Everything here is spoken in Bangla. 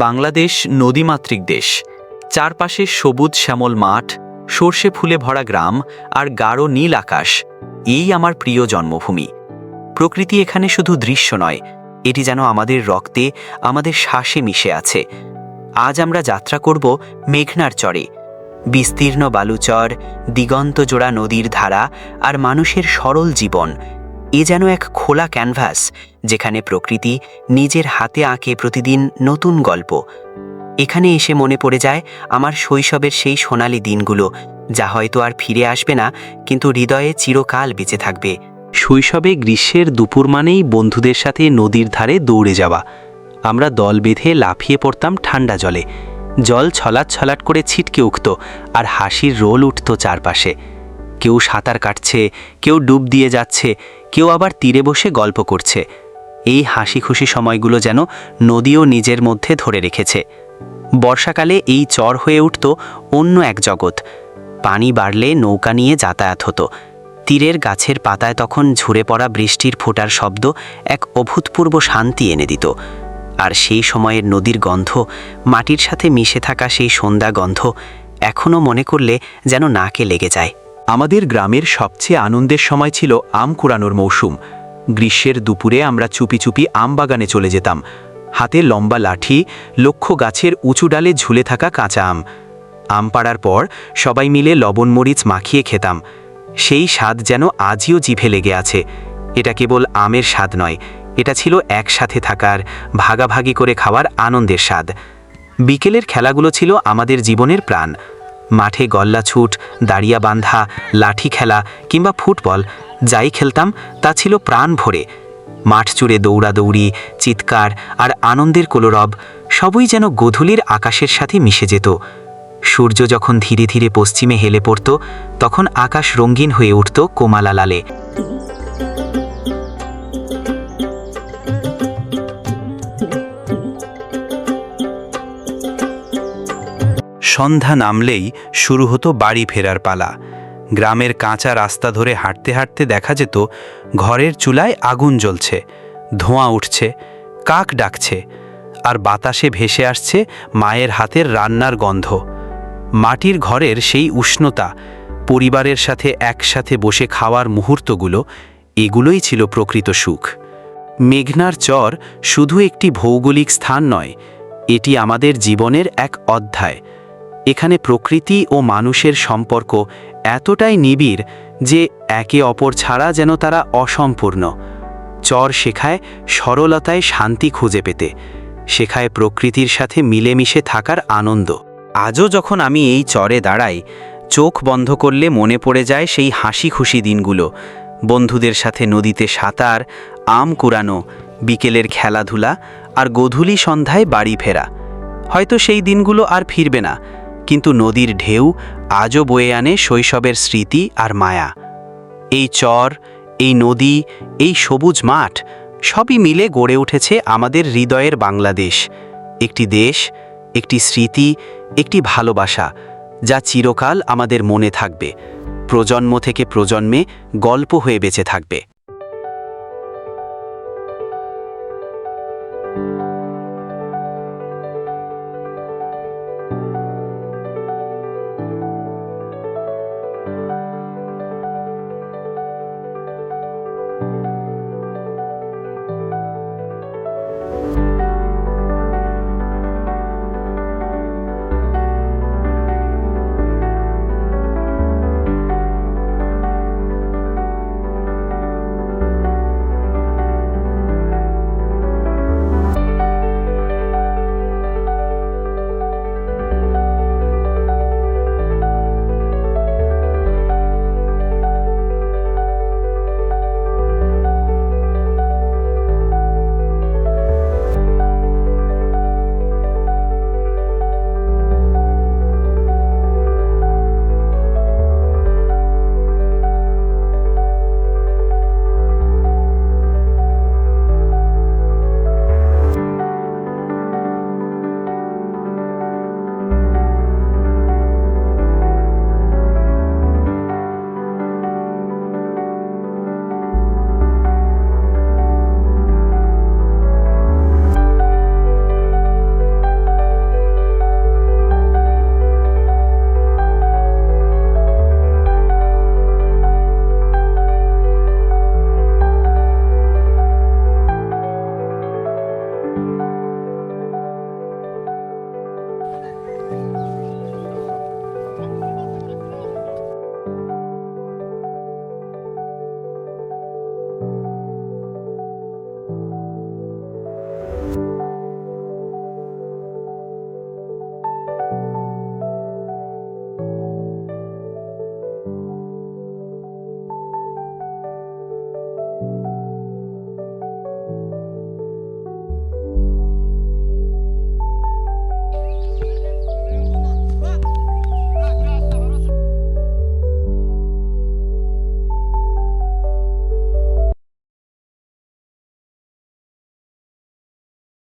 বাংলাদেশ নদীমাতৃক দেশ। চারপাশে সবুজ শ্যামল মাঠ, সর্ষে ফুলে ভরা গ্রাম আর গাঢ় নীল আকাশ। এই আমার প্রিয় জন্মভূমি। প্রকৃতি এখানে শুধু দৃশ্য নয়, এটি যেন আমাদের রক্তে, আমাদের শ্বাসে মিশে আছে। আজ আমরা যাত্রা করব মেঘনার চরে। বিস্তীর্ণ বালুচর, দিগন্তজোড়া নদীর ধারা আর মানুষের সরল জীবন। এ যেন এক খোলা ক্যানভাস, যেখানে প্রকৃতি নিজের হাতে আঁকে প্রতিদিন নতুন গল্প। এখানে এসে মনে পড়ে যায় আমার শৈশবের সেই সোনালি দিনগুলো, যা হয়তো আর ফিরে আসবে না, কিন্তু হৃদয়ে চিরকাল বেঁচে থাকবে। শৈশবে গ্রীষ্মের দুপুর মানেই বন্ধুদের সাথে নদীর ধারে দৌড়ে যাওয়া। আমরা দল বেঁধে লাফিয়ে পড়তাম ঠান্ডা জলে। জল ছলাট ছলাট করে ছিটকে উঠত আর হাসির রোল উঠত চারপাশে। কেউ সাঁতার কাটছে, কেউ ডুব দিয়ে যাচ্ছে, কেউ আবার তীরে বসে গল্প করছে। এই হাসি খুশি সময়গুলো যেন নদীও নিজের মধ্যে ধরে রেখেছে। বর্ষাকালে এই চর হয়ে উঠত অন্য এক জগৎ। পানি বাড়লে নৌকা নিয়ে যাতায়াত হতো। তীরের গাছের পাতায় তখন ঝরে পড়া বৃষ্টির ফোঁটার শব্দ এক অভূতপূর্ব শান্তি এনে দিত। আর সেই সময়ের নদীর গন্ধ, মাটির সাথে মিশে থাকা সেই সন্ধ্যা গন্ধ, এখনও মনে করলে যেন নাকে লেগে যায়। আমাদের গ্রামের সবচেয়ে আনন্দের সময় ছিল আম কুড়ানোর মৌসুম। গ্রীষ্মের দুপুরে আমরা চুপি চুপি আম বাগানে চলে যেতাম। হাতে লম্বা লাঠি, লক্ষ্য গাছের উঁচু ডালে ঝুলে থাকা কাঁচা আম। আম পাড়ার পর সবাই মিলে লবণ মরিচ মাখিয়ে খেতাম। সেই স্বাদ যেন আজও জিভে লেগে আছে। এটা কেবল আমের স্বাদ নয়, এটা ছিল একসাথে থাকার, ভাগাভাগি করে খাওয়ার আনন্দের স্বাদ। বিকেলের খেলাগুলো ছিল আমাদের জীবনের প্রাণ। মাঠে গল্লা ছুট, দাঁড়িয়া বাঁধা, লাঠি খেলা কিংবা ফুটবল, যাই খেলতাম তা ছিল প্রাণ ভরে। মাঠ জুড়ে দৌড়াদৌড়ি, চিৎকার আর আনন্দের কলরব, সবই যেন গোধূলির আকাশের সাথে মিশে যেত। সূর্য যখন ধীরে ধীরে পশ্চিমে হেলে পড়ত, তখন আকাশ রঙিন হয়ে উঠত কোমালা লালে। সন্ধ্যা নামলেই শুরু হতো বাড়ি ফেরার পালা। গ্রামের কাঁচা রাস্তা ধরে হাঁটতে হাঁটতে দেখা যেত ঘরের চুলায় আগুন জ্বলছে, ধোঁয়া উঠছে, কাক ডাকছে, আর বাতাসে ভেসে আসছে মায়ের হাতের রান্নার গন্ধ। মাটির ঘরের সেই উষ্ণতা, পরিবারের সাথে একসাথে বসে খাওয়ার মুহূর্তগুলো, এগুলোই ছিল প্রকৃত সুখ। মেঘনার চর শুধু একটি ভৌগোলিক স্থান নয়, এটি আমাদের জীবনের এক অধ্যায়। এখানে প্রকৃতি ও মানুষের সম্পর্ক এতটাই নিবিড় যে একে অপর ছাড়া যেন তারা অসম্পূর্ণ। চর শেখায় সরলতায় শান্তি খুঁজে পেতে, শেখায় প্রকৃতির সাথে মিলেমিশে থাকার আনন্দ। আজও যখন আমি এই চরে দাঁড়াই, চোখ বন্ধ করলে মনে পড়ে যায় সেই হাসি খুশি দিনগুলো। বন্ধুদের সাথে নদীতে সাঁতার, আম কুড়ানো, বিকেলের খেলাধুলা আর গোধূলি সন্ধ্যায় বাড়ি ফেরা। হয়তো সেই দিনগুলো আর ফিরবে না, কিন্তু নদীর ঢেউ আজও বয়ে আনে শৈশবের স্মৃতি আর মায়া। এই চর, এই নদী, এই সবুজ মাঠ, সবই মিলে গড়ে উঠেছে আমাদের হৃদয়ের বাংলাদেশ। একটি দেশ, একটি স্মৃতি, একটি ভালোবাসা, যা চিরকাল আমাদের মনে থাকবে, প্রজন্ম থেকে প্রজন্মে গল্প হয়ে বেঁচে থাকবে।